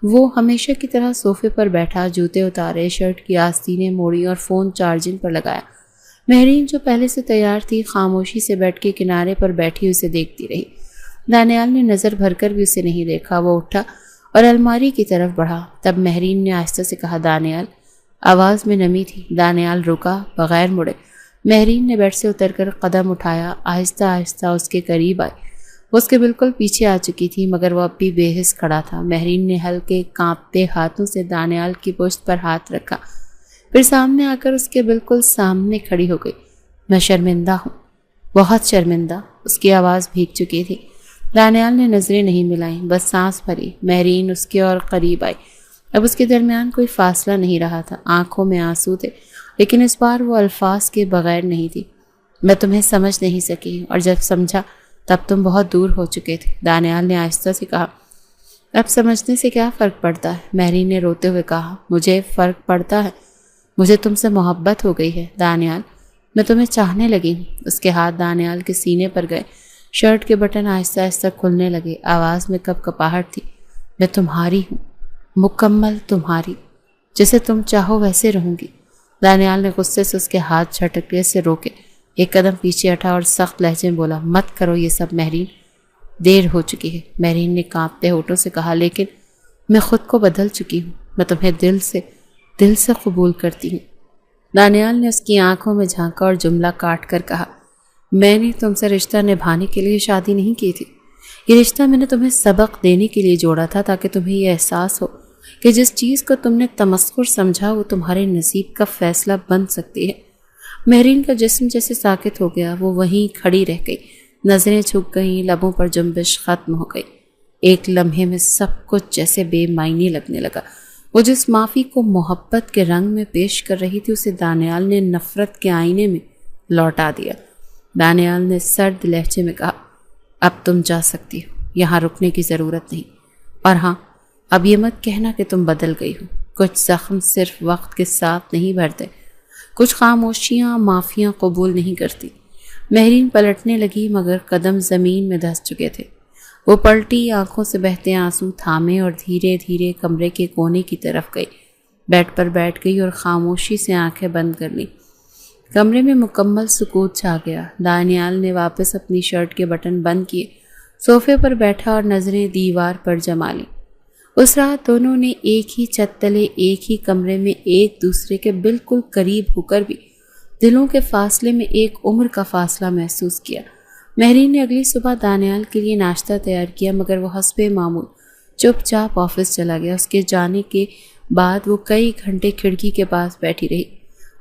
Speaker 1: وہ ہمیشہ کی طرح صوفے پر بیٹھا، جوتے اتارے، شرٹ کی آستینیں موڑی اور فون چارجنگ پر لگایا۔ مہرین جو پہلے سے تیار تھی، خاموشی سے بیٹھ کے کنارے پر بیٹھی اسے دیکھتی رہی۔ دانیال نے نظر بھر کر بھی اسے نہیں دیکھا۔ وہ اٹھا اور الماری کی طرف بڑھا۔ تب مہرین نے آہستہ سے کہا، دانیال۔ آواز میں نمی تھی۔ دانیال رکا، بغیر مڑے۔ مہرین نے بیڈ سے اتر کر قدم اٹھایا، آہستہ آہستہ اس کے قریب آئی۔ وہ اس کے بالکل پیچھے آ چکی تھی، مگر وہ اب بھی بے حس کھڑا تھا۔ مہرین نے ہلکے کانپتے ہاتھوں سے دانیال کی پشت پر ہاتھ رکھا، پھر سامنے آ کر اس کے بالکل سامنے کھڑی ہو گئی۔ میں شرمندہ ہوں، بہت شرمندہ۔ اس کی آواز بھیگ چکی تھی۔ دانیال نے نظریں نہیں ملائیں، بس سانس بھری۔ مہرین اس کے اور قریب آئی۔ اب اس کے درمیان کوئی فاصلہ نہیں رہا تھا، آنکھوں میں آنسو تھے، لیکن اس بار وہ الفاظ کے بغیر نہیں تھی۔ میں تمہیں سمجھ نہیں سکی، اور جب سمجھا تب تم بہت دور ہو چکے تھے۔ دانیال نے آہستہ سے کہا، اب سمجھنے سے کیا فرق پڑتا ہے؟ مہرین نے روتے ہوئے کہا، مجھے فرق پڑتا ہے، مجھے تم سے محبت ہو گئی ہے دانیال، میں تمہیں چاہنے لگی ہوں۔ اس کے ہاتھ دانیال کے سینے پر گئے، شرٹ کے بٹن آہستہ آہستہ کھلنے لگے۔ آواز میں کب کپاہٹ تھی۔ میں تمہاری ہوں، مکمل تمہاری، جیسے تم چاہو ویسے رہوں گی۔ دانیال نے غصے سے اس کے ہاتھ جھٹکنے سے روکے، ایک قدم پیچھے ہٹا اور سخت لہجے میں بولا، مت کرو یہ سب مہرین، دیر ہو چکی ہے۔ مہرین نے کانپتے ہونٹوں سے کہا، لیکن میں خود کو بدل چکی ہوں، میں تمہیں دل سے قبول کرتی ہوں۔ دانیال نے اس کی آنکھوں میں جھانکا اور جملہ کاٹ کر کہا، میں نے تم سے رشتہ نبھانے کے لیے شادی نہیں کی تھی، یہ رشتہ میں نے تمہیں سبق دینے کے لیے جوڑا تھا، تاکہ تمہیں یہ احساس ہو کہ جس چیز کو تم نے تمسخر سمجھا وہ تمہارے نصیب کا فیصلہ بن سکتی ہے۔ مہرین کا جسم جیسے ساکت ہو گیا، وہ وہیں کھڑی رہ گئی، نظریں جھک گئیں، لبوں پر جنبش ختم ہو گئی۔ ایک لمحے میں سب کچھ جیسے بے معنی لگنے لگا۔ وہ جس معافی کو محبت کے رنگ میں پیش کر رہی تھی، اسے دانیال نے نفرت کے آئینے میں لوٹا دیا۔ دانیال نے سرد لہجے میں کہا، اب تم جا سکتی ہو، یہاں رکنے کی ضرورت نہیں، اور ہاں اب یہ مت کہنا کہ تم بدل گئی ہو۔ کچھ زخم صرف وقت کے ساتھ نہیں بھرتے، کچھ خاموشیاں معافیاں قبول نہیں کرتی۔ مہرین پلٹنے لگی مگر قدم زمین میں دھس چکے تھے۔ وہ پلٹی، آنکھوں سے بہتے آنسو تھامے اور دھیرے دھیرے کمرے کے کونے کی طرف گئی۔ بیڈ پر بیٹھ گئی اور خاموشی سے آنکھیں بند کر لیں۔ کمرے میں مکمل سکوت چھا گیا۔ دانیال نے واپس اپنی شرٹ کے بٹن بند کیے، صوفے پر بیٹھا اور نظریں دیوار پر جما لیں۔ اس رات دونوں نے ایک ہی چھت تلے، ایک ہی کمرے میں، ایک دوسرے کے بالکل قریب ہو کر بھی دلوں کے فاصلے میں ایک عمر کا فاصلہ محسوس کیا۔ مہرین نے اگلی صبح دانیال کے لیے ناشتہ تیار کیا مگر وہ حسب معمول چپ چاپ آفس چلا گیا۔ اس کے جانے کے بعد وہ کئی گھنٹے کھڑکی کے پاس بیٹھی رہی،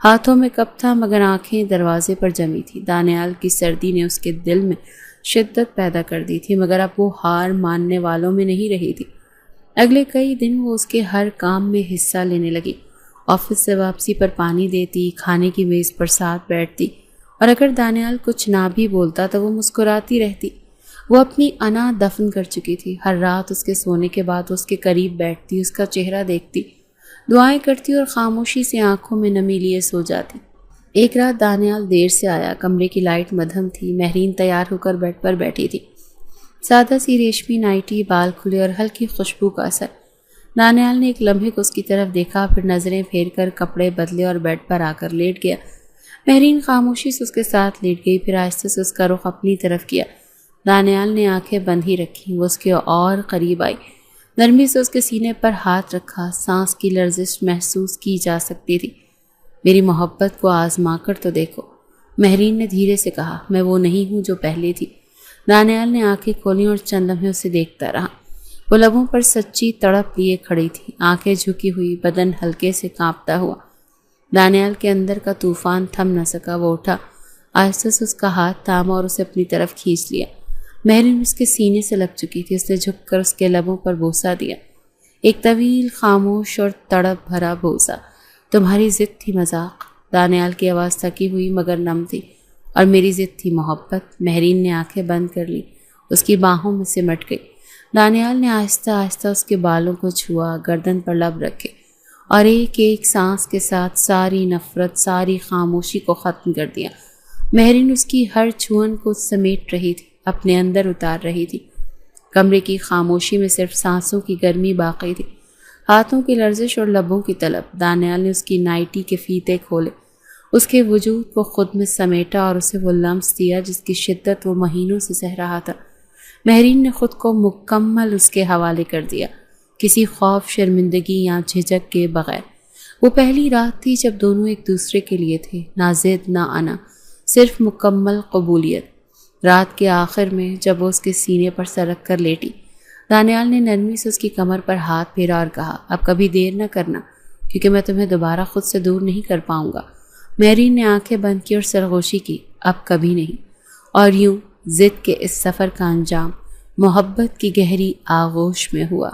Speaker 1: ہاتھوں میں کپ تھا مگر آنکھیں دروازے پر جمی تھی۔ دانیال کی سردی نے اس کے دل میں شدت پیدا کر دی تھی مگر اب وہ ہار ماننے والوں میں نہیں رہی تھی۔ اگلے کئی دن وہ اس کے ہر کام میں حصہ لینے لگی، آفس سے واپسی پر پانی دیتی، کھانے کی میز پر ساتھ بیٹھتی، اور اگر دانیال کچھ نہ بھی بولتا تو وہ مسکراتی رہتی۔ وہ اپنی انا دفن کر چکی تھی۔ ہر رات اس کے سونے کے بعد اس کے قریب بیٹھتی، اس کا چہرہ دیکھتی، دعائیں کرتی اور خاموشی سے آنکھوں میں نمی لیے سو جاتی۔ ایک رات دانیال دیر سے آیا، کمرے کی لائٹ مدھم تھی، مہرین تیار ہو کر بیڈ پر بیٹھی تھی، سادہ سی ریشمی نائٹی، بال کھلے اور ہلکی خوشبو کا اثر۔ دانیال نے ایک لمحے کو اس کی طرف دیکھا، پھر نظریں پھیر کر کپڑے بدلے اور بیڈ پر آ کر لیٹ گیا۔ مہرین خاموشی سے اس کے ساتھ لیٹ گئی، پھر آہستہ سے اس کا رخ اپنی طرف کیا۔ دانیال نے آنکھیں بند ہی رکھی، وہ اس کے اور قریب آئی، نرمی سے اس کے سینے پر ہاتھ رکھا، سانس کی لرزش محسوس کی جا سکتی تھی۔ میری محبت کو آزما کر تو دیکھو، مہرین نے دھیرے سے کہا۔ میں وہ نہیں ہوں جو پہلے تھی۔ دانیال نے آنکھیں کھولیں اور چند لمحے اسے دیکھتا رہا۔ وہ لبوں پر سچی تڑپ لیے کھڑی تھی، آنکھیں جھکی ہوئی، بدن ہلکے سے کانپتا ہوا۔ دانیال کے اندر کا طوفان تھم نہ سکا، وہ اٹھا، آہستہ سے اس کا ہاتھ تھاما اور اسے اپنی طرف کھینچ لیا۔ مہرین اس کے سینے سے لگ چکی تھی، اس نے جھک کر اس کے لبوں پر بوسہ دیا، ایک طویل، خاموش اور تڑپ بھرا بوسہ۔ تمہاری ضد تھی مذاق، دانیال کی آواز تھکی ہوئی مگر نم تھی، اور میری ضد تھی محبت۔ مہرین نے آنکھیں بند کر لی، اس کی باہوں میں سمٹ گئی۔ دانیال نے آہستہ آہستہ اس کے بالوں کو چھوا، گردن پر لب رکھے، اور ایک ایک سانس کے ساتھ ساری نفرت، ساری خاموشی کو ختم کر دیا۔ مہرین اس کی ہر چھوئن کو سمیٹ رہی تھی، اپنے اندر اتار رہی تھی۔ کمرے کی خاموشی میں صرف سانسوں کی گرمی باقی تھی، ہاتھوں کی لرزش اور لبوں کی طلب۔ دانیال نے اس کی نائٹی کے فیتے کھولے، اس کے وجود کو خود میں سمیٹا اور اسے وہ لمس دیا جس کی شدت وہ مہینوں سے سہ رہا تھا۔ مہرین نے خود کو مکمل اس کے حوالے کر دیا، کسی خوف، شرمندگی یا جھجک کے بغیر۔ وہ پہلی رات تھی جب دونوں ایک دوسرے کے لیے تھے، نہ ضد نہ انا، صرف مکمل قبولیت۔ رات کے آخر میں جب وہ اس کے سینے پر سرک کر لیٹی، دانیال نے نرمی سے اس کی کمر پر ہاتھ پھیرا اور کہا، اب کبھی دیر نہ کرنا کیونکہ میں تمہیں دوبارہ خود سے دور نہیں کر پاؤں گا۔ مہرین نے آنکھیں بند کی اور سرگوشی کی، اب کبھی نہیں۔ اور یوں ضد کے اس سفر کا انجام محبت کی گہری آغوش میں ہوا۔